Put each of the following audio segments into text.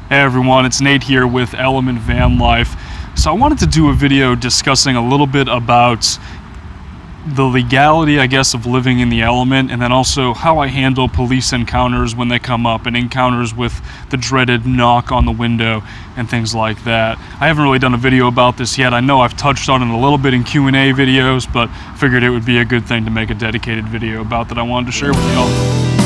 Hey everyone, it's Nate here with Element Van Life. So I wanted to do a video discussing a little bit about the legality, I guess, of living in the element, and then also how I handle police encounters when they come up, and encounters with the dreaded knock on the window and things like that. I haven't really done a video about this yet. I know I've touched on it a little bit in Q&A videos, but figured it would be a good thing to make a dedicated video about that I wanted to share with y'all.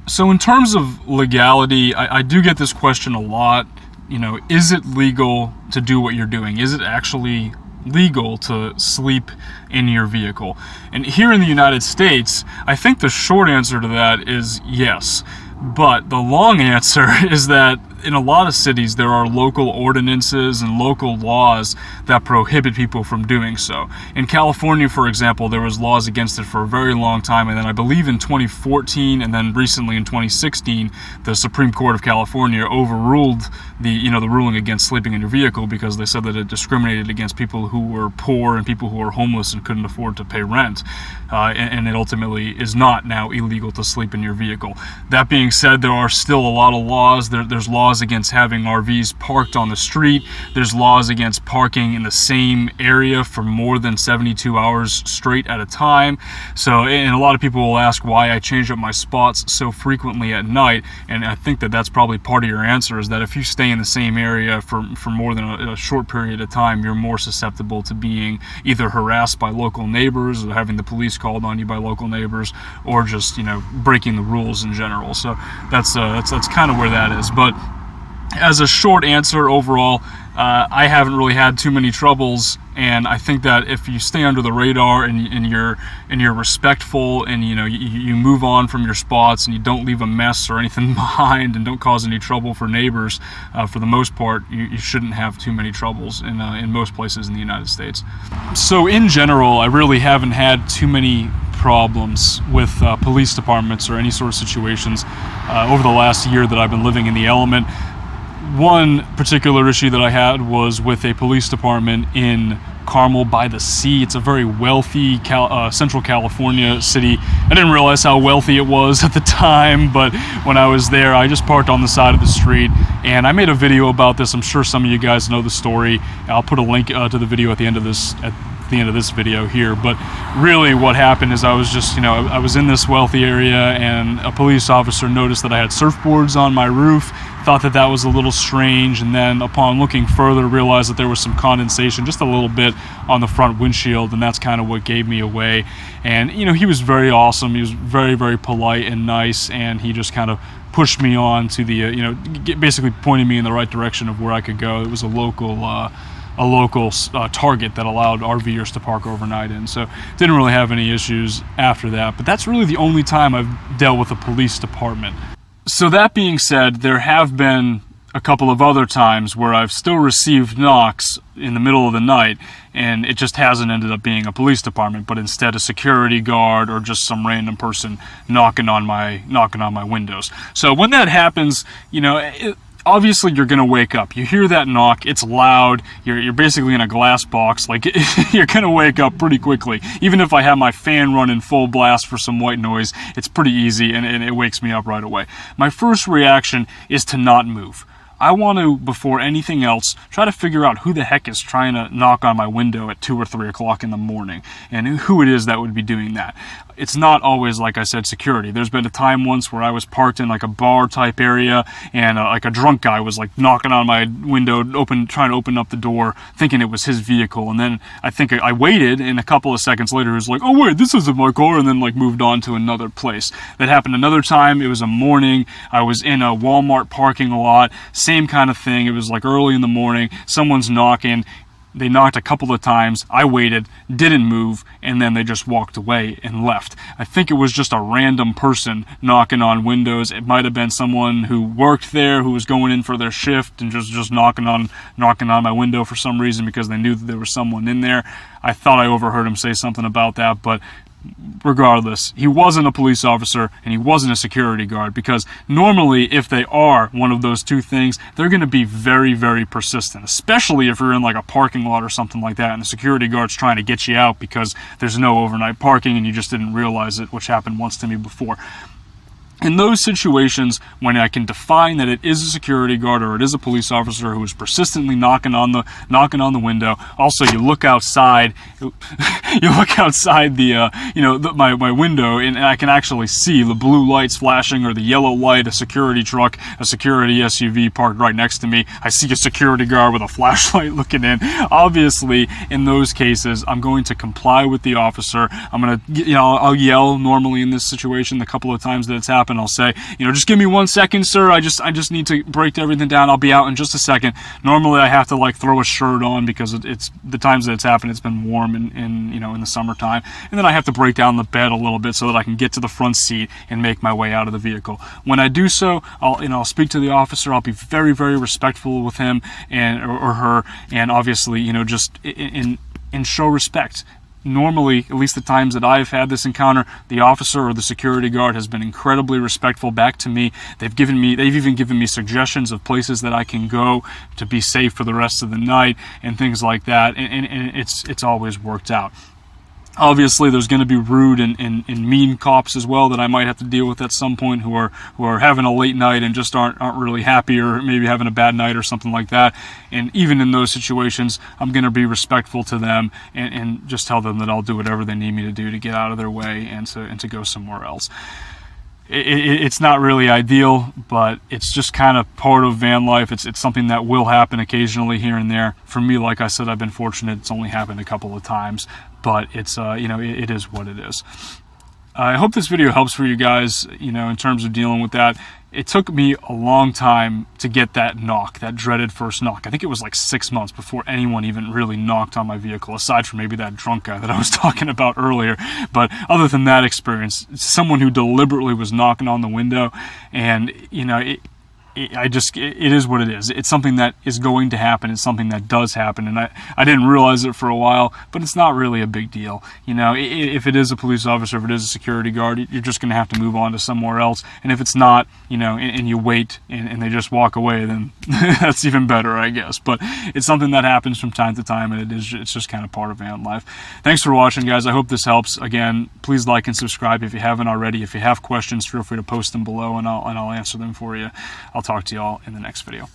So in terms of legality, I do get this question a lot. You know, is it legal to do what you're doing? Is it actually legal to sleep in your vehicle? And here in the United States, I think the short answer to that is yes. But the long answer is that in a lot of cities, there are local ordinances and local laws that prohibit people from doing so. In California, for example, there was laws against it for a very long time, and then I believe in 2014 and then recently in 2016, the Supreme Court of California overruled the ruling against sleeping in your vehicle because they said that it discriminated against people who were poor and people who were homeless and couldn't afford to pay rent. And it ultimately is not now illegal to sleep in your vehicle. That being said, there are still a lot of laws. There's laws against having RVs parked on the street. There's laws against parking in the same area for more than 72 hours straight at a time. So, and a lot of people will ask why I change up my spots so frequently at night. And I think that that's probably part of your answer, is that if you stay in the same area for more than a short period of time, you're more susceptible to being either harassed by local neighbors or having the police called on you by local neighbors, or just, breaking the rules in general. So that's kind of where that is. But as a short answer overall, I haven't really had too many troubles, and I think that if you stay under the radar and you're respectful, and you move on from your spots and you don't leave a mess or anything behind and don't cause any trouble for neighbors, for the most part, you shouldn't have too many troubles in most places in the United States. So in general, I really haven't had too many problems with police departments or any sort of situations over the last year that I've been living in the element. One particular issue that I had was with a police department in Carmel by the Sea. It's a very wealthy Central California city. I didn't realize how wealthy it was at the time, but when I was there, I just parked on the side of the street, and I made a video about this. I'm sure some of you guys know the story. I'll put a link to the video at the end of this video here. But really what happened is I was just, I was in this wealthy area, and a police officer noticed that I had surfboards on my roof, thought that was a little strange, and then upon looking further realized that there was some condensation just a little bit on the front windshield, and that's kind of what gave me away. And he was very awesome. He was very, very polite and nice, and he just kind of pushed me on to the basically pointed me in the right direction of where I could go. It was a local Target that allowed RVers to park overnight in, so didn't really have any issues after that. But that's really the only time I've dealt with a police department. So that being said, there have been a couple of other times where I've still received knocks in the middle of the night, and it just hasn't ended up being a police department, but instead a security guard or just some random person knocking on my windows. So when that happens, obviously you're going to wake up. You hear that knock, it's loud, you're basically in a glass box, like you're going to wake up pretty quickly. Even if I have my fan running full blast for some white noise, it's pretty easy, and it wakes me up right away. My first reaction is to not move. I want to, before anything else, try to figure out who the heck is trying to knock on my window at 2 or 3 o'clock in the morning, and who it is that would be doing that. It's not always, like I said, security. There's been a time once where I was parked in like a bar type area, and like a drunk guy was like knocking on my window, trying to open up the door, thinking it was his vehicle. And then I think I waited, and a couple of seconds later he was like, "Oh wait, this isn't my car," and then like moved on to another place. That happened another time. It was a morning. I was in a Walmart parking lot. Same kind of thing. It was like early in the morning. Someone's knocking. They knocked a couple of times. I waited, didn't move, and then they just walked away and left. I think it was just a random person knocking on windows. It might have been someone who worked there, who was going in for their shift, and just knocking on my window for some reason because they knew that there was someone in there. I thought I overheard him say something about that, but regardless, he wasn't a police officer and he wasn't a security guard, because normally if they are one of those two things, they're going to be very, very persistent, especially if you're in like a parking lot or something like that and the security guard's trying to get you out because there's no overnight parking and you just didn't realize it, which happened once to me before. In those situations, when I can define that it is a security guard or it is a police officer who is persistently knocking on the window. Also, you look outside, my window, and I can actually see the blue lights flashing or the yellow light, a security truck, a security SUV parked right next to me. I see a security guard with a flashlight looking in. Obviously, in those cases, I'm going to comply with the officer. I'm going to, I'll yell normally in this situation the couple of times that it's happened. I'll say, just give me 1 second, sir. I just need to break everything down. I'll be out in just a second. Normally, I have to like throw a shirt on because it's the times that it's happened. It's been warm in the summertime, and then I have to break down the bed a little bit so that I can get to the front seat and make my way out of the vehicle. When I do so, I'll speak to the officer. I'll be very, very respectful with him or her, and obviously, just in show respect. Normally, at least the times that I've had this encounter, the officer or the security guard has been incredibly respectful back to me. They've even given me suggestions of places that I can go to be safe for the rest of the night and things like that, and it's always worked out. Obviously, there's going to be rude and mean cops as well that I might have to deal with at some point who are having a late night and just aren't really happy, or maybe having a bad night or something like that. And even in those situations, I'm going to be respectful to them and just tell them that I'll do whatever they need me to do to get out of their way and to go somewhere else. It's not really ideal, but it's just kind of part of van life. It's something that will happen occasionally here and there. For me, like I said, I've been fortunate. It's only happened a couple of times, but it's it is what it is. I hope this video helps for you guys, in terms of dealing with that. It took me a long time to get that knock, that dreaded first knock. I think it was like 6 months before anyone even really knocked on my vehicle, aside from maybe that drunk guy that I was talking about earlier. But other than that experience, someone who deliberately was knocking on the window, and it is what it is. It's something that is going to happen. It's something that does happen, and I didn't realize it for a while, but it's not really a big deal. If it is a police officer, if it is a security guard, you're just going to have to move on to somewhere else. And if it's not, and you wait and they just walk away, then that's even better, I guess. But it's something that happens from time to time, and it's just kind of part of van life. Thanks for watching, guys. I hope this helps. Again, please like and subscribe if you haven't already. If you have questions, feel free to post them below, and I'll answer them for you. I'll talk to y'all in the next video.